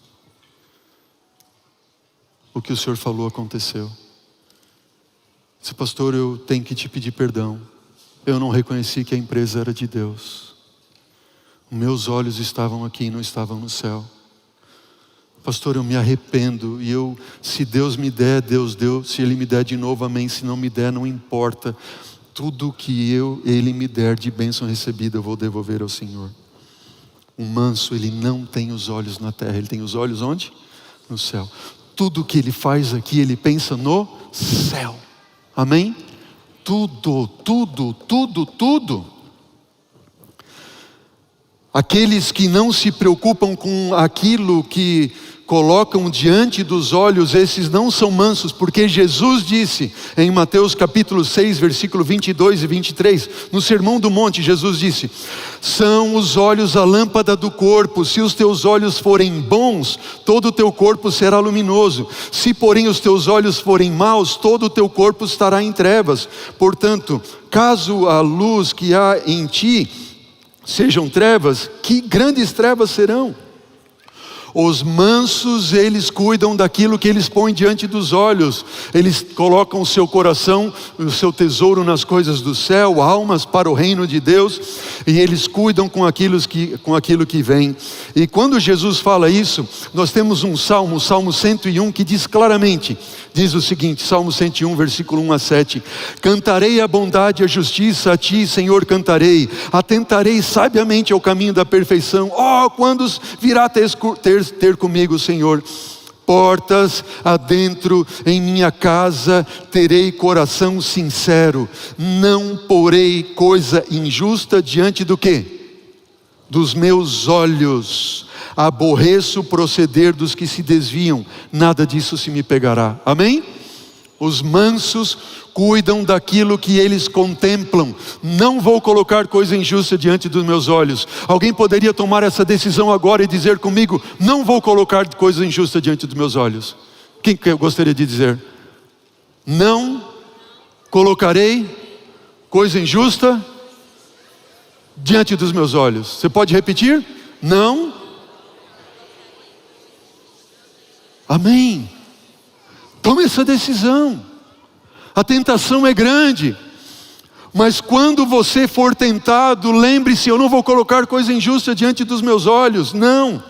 O que o senhor falou aconteceu. Eu disse, pastor, eu tenho que te pedir perdão. Eu não reconheci que a empresa era de Deus. Meus olhos estavam aqui e não estavam no céu. Pastor, eu me arrependo. E se Deus me der, Deus deu. Se Ele me der de novo, amém. Se não me der, não importa. Tudo que Ele me der de bênção recebida, eu vou devolver ao Senhor. O manso, ele não tem os olhos na terra. Ele tem os olhos onde? No céu. Tudo que ele faz aqui, ele pensa no céu. Amém? Tudo. Aqueles que não se preocupam com aquilo que colocam diante dos olhos, esses não são mansos, porque Jesus disse em Mateus capítulo 6, versículo 22 e 23, no Sermão do Monte, Jesus disse, são os olhos a lâmpada do corpo, se os teus olhos forem bons, todo o teu corpo será luminoso, se porém os teus olhos forem maus, todo o teu corpo estará em trevas. Portanto, caso a luz que há em ti sejam trevas, que grandes trevas serão? Os mansos, eles cuidam daquilo que eles põem diante dos olhos. Eles colocam o seu coração, o seu tesouro nas coisas do céu, almas para o reino de Deus, e eles cuidam com aquilo que vem. E quando Jesus fala isso, nós temos um salmo, o Salmo 101, que diz claramente, diz o seguinte, Salmo 101, versículo 1 a 7, cantarei a bondade e a justiça, a ti, Senhor, cantarei, atentarei sabiamente ao caminho da perfeição. Quando virá ter comigo, Senhor? Portas adentro em minha casa terei coração sincero, não porei coisa injusta diante do quê? Dos meus olhos. Aborreço o proceder dos que se desviam, nada disso se me pegará. Amém? Os mansos cuidam daquilo que eles contemplam. Não vou colocar coisa injusta diante dos meus olhos. Alguém poderia tomar essa decisão agora e dizer comigo, não vou colocar coisa injusta diante dos meus olhos? Quem que eu gostaria de dizer? Não colocarei coisa injusta diante dos meus olhos. Você pode repetir? Não. Amém. Tome essa decisão. A tentação é grande. Mas quando você for tentado, lembre-se, eu não vou colocar coisa injusta diante dos meus olhos. Não.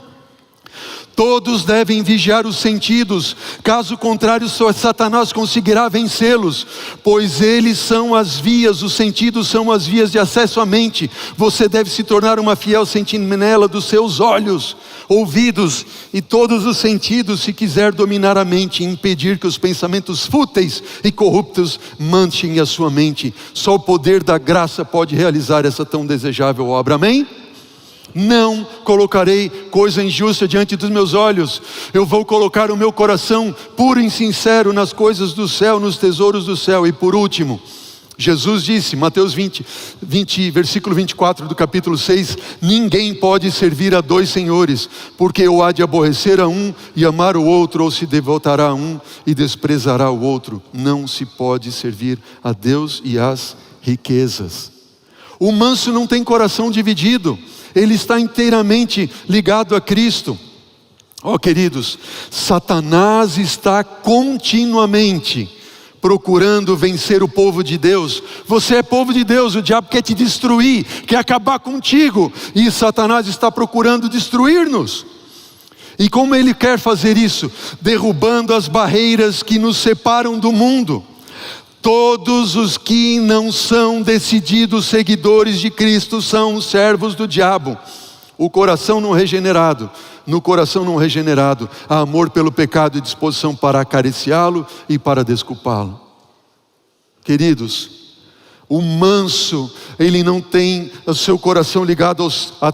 Todos devem vigiar os sentidos, caso contrário, só Satanás conseguirá vencê-los, pois eles são as vias, os sentidos são as vias de acesso à mente. Você deve se tornar uma fiel sentinela dos seus olhos, ouvidos e todos os sentidos, se quiser dominar a mente e impedir que os pensamentos fúteis e corruptos manchem a sua mente. Só o poder da graça pode realizar essa tão desejável obra. Amém? Não colocarei coisa injusta diante dos meus olhos. Eu vou colocar o meu coração puro e sincero nas coisas do céu, nos tesouros do céu. E por último, Jesus disse, Mateus 20, versículo 24 do capítulo 6, ninguém pode servir a dois senhores, porque ou há de aborrecer a um e amar o outro, ou se devotará a um e desprezará o outro. Não se pode servir a Deus e às riquezas. O manso não tem coração dividido. Ele está inteiramente ligado a Cristo. Queridos, Satanás está continuamente procurando vencer o povo de Deus. Você é povo de Deus, o diabo quer te destruir, quer acabar contigo. E Satanás está procurando destruir-nos. E como ele quer fazer isso? Derrubando as barreiras que nos separam do mundo. Todos os que não são decididos seguidores de Cristo são servos do diabo. No coração não regenerado, há amor pelo pecado e disposição para acariciá-lo e para desculpá-lo. Queridos, o manso, ele não tem o seu coração ligado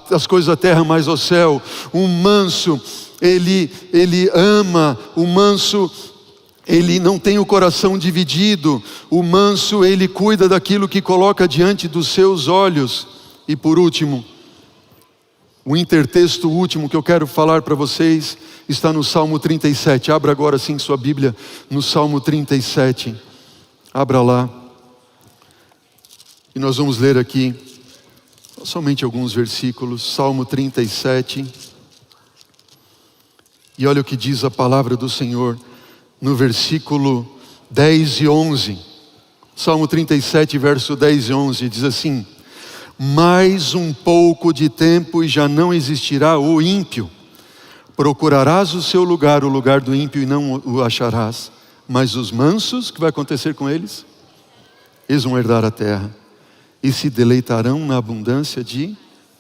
às coisas da terra, mas ao céu. O manso, ele ama. O manso, ele não tem o coração dividido. O manso, ele cuida daquilo que coloca diante dos seus olhos. E por último, o intertexto último que eu quero falar para vocês está no Salmo 37. Abra agora sim sua Bíblia no Salmo 37. Abra lá. E nós vamos ler aqui somente alguns versículos. Salmo 37. E olha o que diz a palavra do Senhor no versículo 10 e 11, Salmo 37, verso 10 e 11, diz assim: mais um pouco de tempo e já não existirá o ímpio. Procurarás o seu lugar, o lugar do ímpio, e não o acharás. Mas os mansos, o que vai acontecer com eles? Eles vão herdar a terra e se deleitarão na abundância de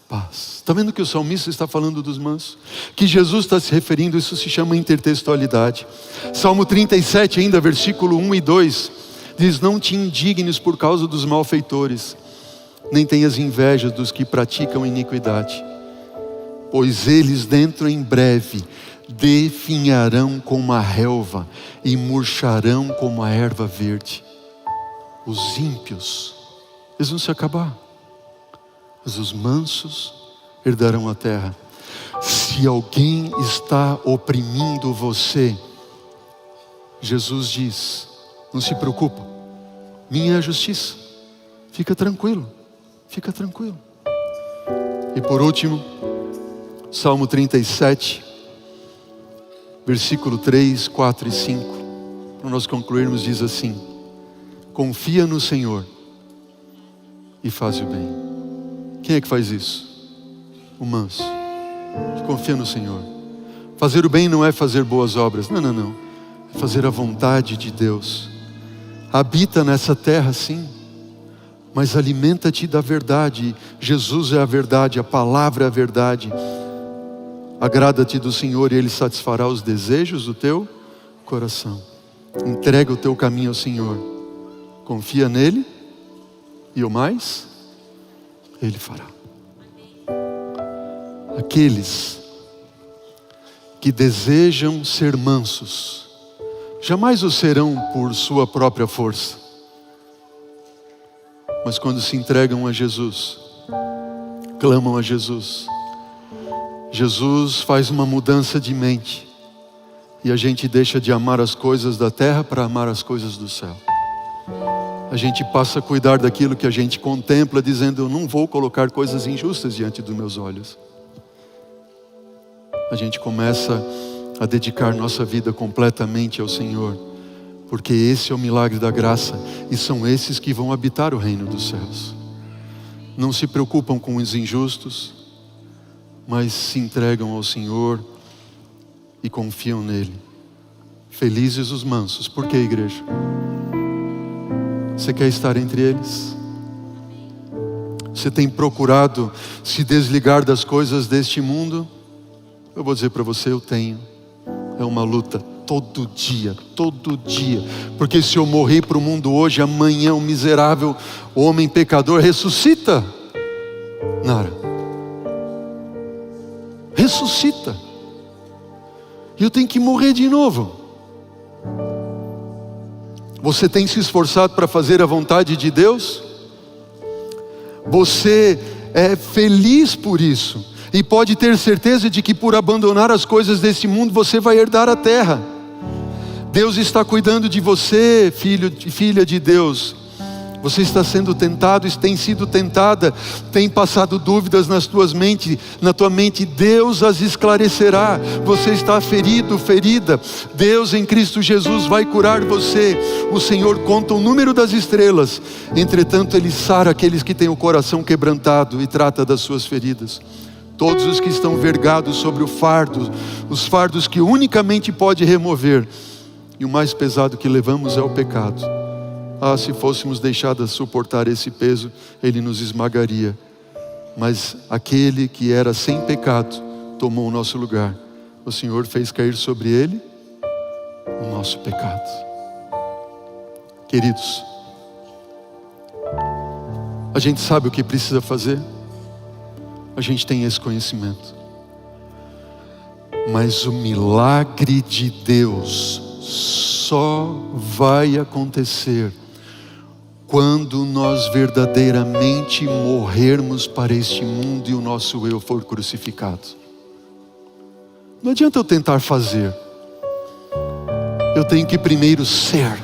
paz. Está vendo que o salmista está falando dos mansos? Que Jesus está se referindo, isso se chama intertextualidade. Salmo 37 ainda, versículo 1 e 2, diz: não te indignes por causa dos malfeitores, nem tenhas inveja dos que praticam iniquidade, pois eles dentro em breve definharão como a relva e murcharão como a erva verde. Os ímpios, eles vão se acabar, mas os mansos herdarão a terra. Se alguém está oprimindo você, Jesus diz: não se preocupa, minha é a justiça, fica tranquilo, fica tranquilo. E por último, Salmo 37, versículo 3, 4 e 5, para nós concluirmos, diz assim: confia no Senhor e faz o bem. Quem é que faz isso? O manso, que confia no Senhor. Fazer o bem não é fazer boas obras, não, é fazer a vontade de Deus. Habita nessa terra sim, mas alimenta-te da verdade. Jesus é a verdade, a palavra é a verdade. Agrada-te do Senhor e Ele satisfará os desejos do teu coração. Entrega o teu caminho ao Senhor, confia nele, e o mais Ele fará. Aqueles que desejam ser mansos jamais o serão por sua própria força, mas quando se entregam a Jesus, clamam a Jesus, Jesus faz uma mudança de mente e a gente deixa de amar as coisas da terra para amar as coisas do céu. A gente passa a cuidar daquilo que a gente contempla, dizendo: eu não vou colocar coisas injustas diante dos meus olhos. A gente começa a dedicar nossa vida completamente ao Senhor, Porque esse é o milagre da graça, e são esses que vão habitar o reino dos céus. Não se preocupam com os injustos, mas se entregam ao Senhor e confiam nele. Felizes os mansos. Por que, igreja? Você quer estar entre eles? Você tem procurado se desligar das coisas deste mundo? Eu vou dizer para você, eu tenho. É uma luta todo dia. Porque se eu morrer para o mundo hoje, amanhã o miserável homem pecador ressuscita. Nara, ressuscita. E eu tenho que morrer de novo. Você tem se esforçado para fazer a vontade de Deus? Você é feliz por isso. E pode ter certeza de que por abandonar as coisas desse mundo, você vai herdar a terra. Deus está cuidando de você, filho e filha de Deus. Você está sendo tentado, tem sido tentada, tem passado dúvidas na tua mente, Deus as esclarecerá. Você está ferido, ferida, Deus em Cristo Jesus vai curar você. O Senhor conta o número das estrelas, entretanto Ele sara aqueles que têm o coração quebrantado e trata das suas feridas. Todos os que estão vergados sobre o fardo, os fardos que unicamente pode remover, e o mais pesado que levamos é o pecado. Se fôssemos deixados suportar esse peso, ele nos esmagaria. Mas aquele que era sem pecado, tomou o nosso lugar. O Senhor fez cair sobre ele o nosso pecado. Queridos, a gente sabe o que precisa fazer. A gente tem esse conhecimento. Mas o milagre de Deus só vai acontecer quando nós verdadeiramente morrermos para este mundo e o nosso eu for crucificado. Não adianta eu tentar fazer. Eu tenho que primeiro ser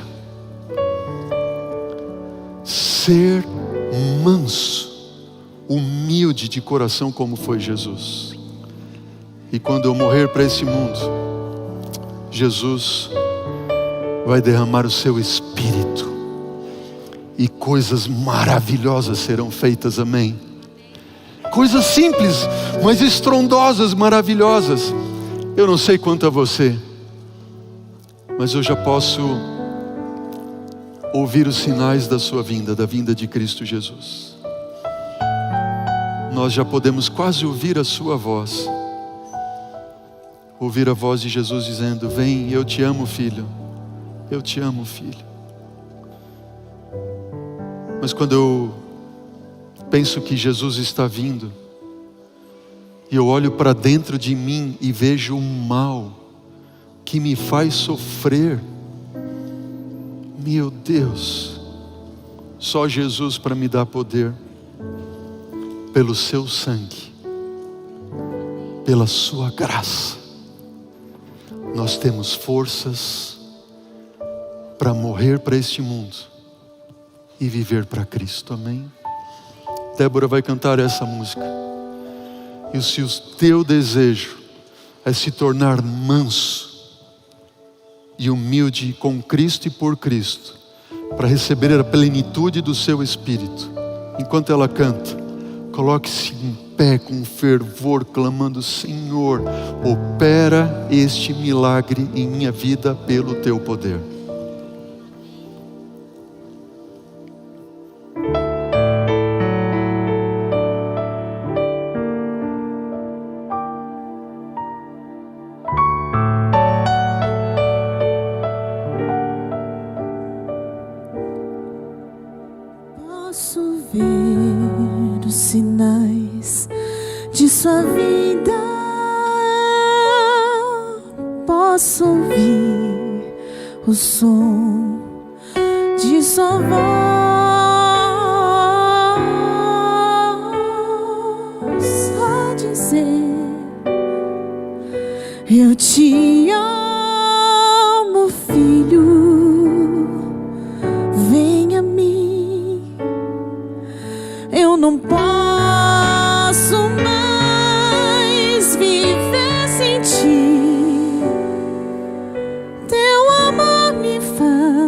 manso, humilde de coração como foi Jesus. E quando eu morrer para esse mundo, Jesus vai derramar o seu Espírito e coisas maravilhosas serão feitas, amém? Coisas simples, mas estrondosas, maravilhosas. Eu não sei quanto a você, mas eu já posso ouvir os sinais da sua vinda, da vinda de Cristo Jesus. Nós já podemos quase ouvir a sua voz. Ouvir a voz de Jesus dizendo: vem, eu te amo, filho. Eu te amo, filho. Mas quando eu penso que Jesus está vindo, e eu olho para dentro de mim e vejo o mal que me faz sofrer, meu Deus, só Jesus para me dar poder, pelo seu sangue, pela sua graça, nós temos forças para morrer para este mundo e viver para Cristo, amém? Débora vai cantar essa música. E se o teu desejo é se tornar manso e humilde com Cristo e por Cristo, para receber a plenitude do seu Espírito, enquanto ela canta, coloque-se em pé com fervor, clamando: Senhor, opera este milagre em minha vida pelo teu poder. Posso ver os sinais de sua vida, posso ouvir o som de sua voz, só dizer: eu te amo, filho, vem a mim. Eu não posso mais viver sem ti. Teu amor me faz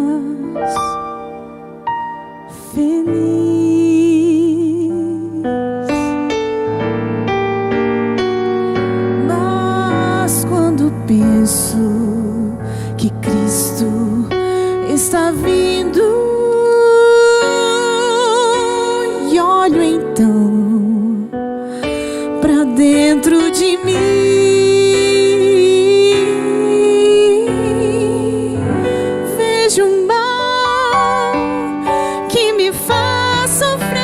quando penso que Cristo está vindo, e olho então para dentro de mim, vejo um mal que me faz sofrer,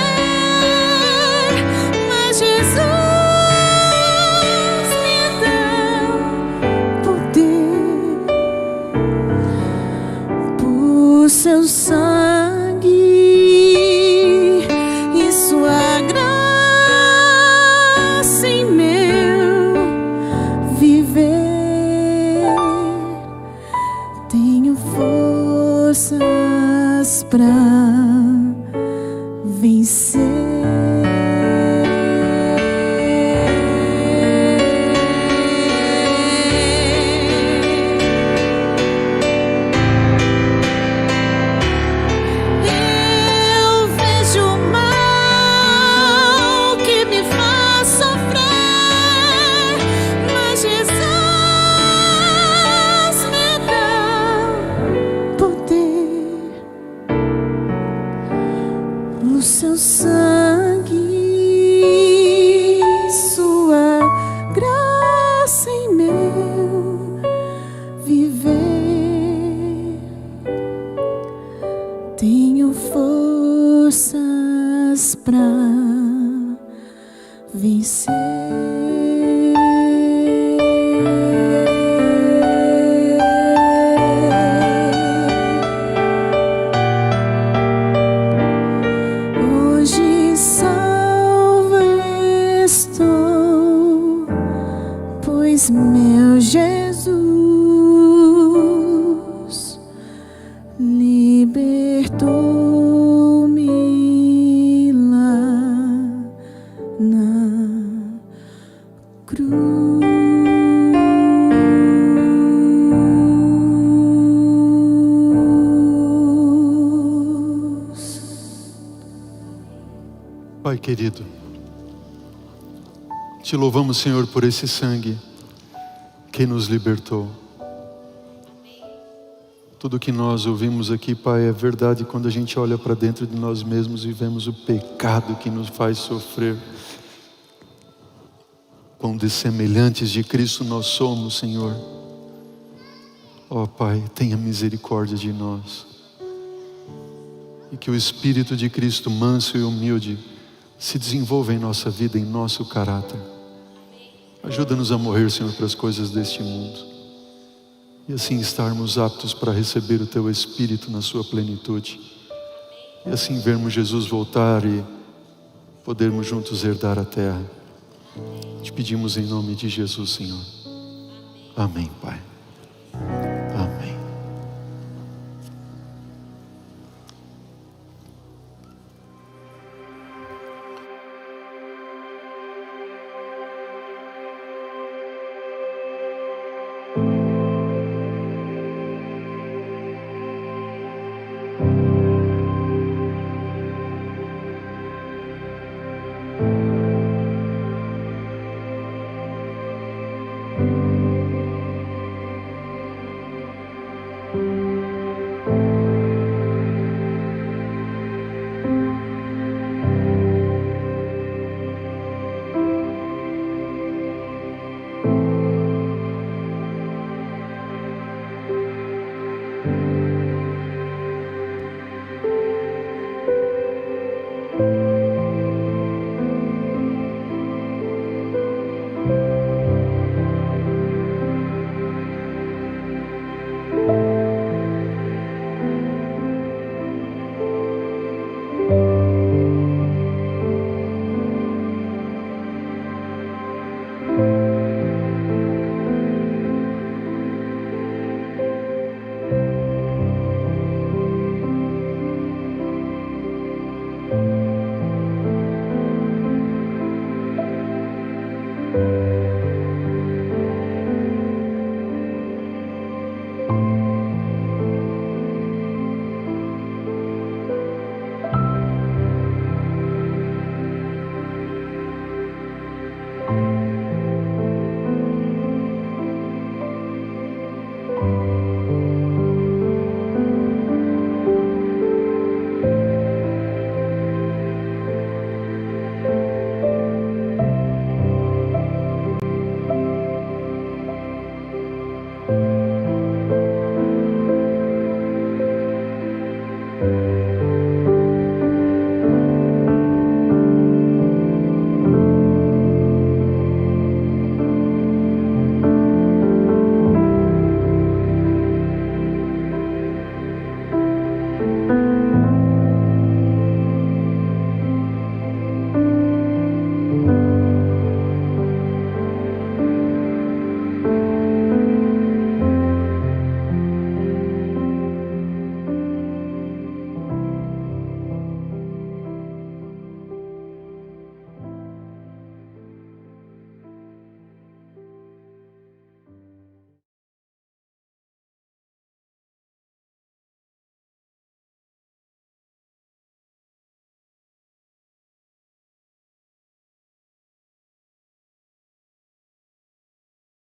mas Jesus me dá poder por seu sangue e sua graça em meu viver. Tenho forças pra vencer. Eu vejo o mal que me faz sofrer, mas Jesus me dá poder. O seu sangue, sua graça em meu viver. Tenho forças pra vencer. Hoje salvo estou, pois meu Jesus libertou-me lá na cruz. Pai querido, te louvamos, Senhor, por esse sangue que nos libertou. Tudo que nós ouvimos aqui, Pai, é verdade quando a gente olha para dentro de nós mesmos e vemos o pecado que nos faz sofrer. Quão dessemelhantes de Cristo nós somos, Senhor. Ó Pai, tenha misericórdia de nós. E que o Espírito de Cristo, manso e humilde, se desenvolva em nossa vida, em nosso caráter. Ajuda-nos a morrer, Senhor, para as coisas deste mundo. E assim estarmos aptos para receber o Teu Espírito na sua plenitude. E assim vermos Jesus voltar e podermos juntos herdar a terra. Te pedimos em nome de Jesus, Senhor. Amém, Pai.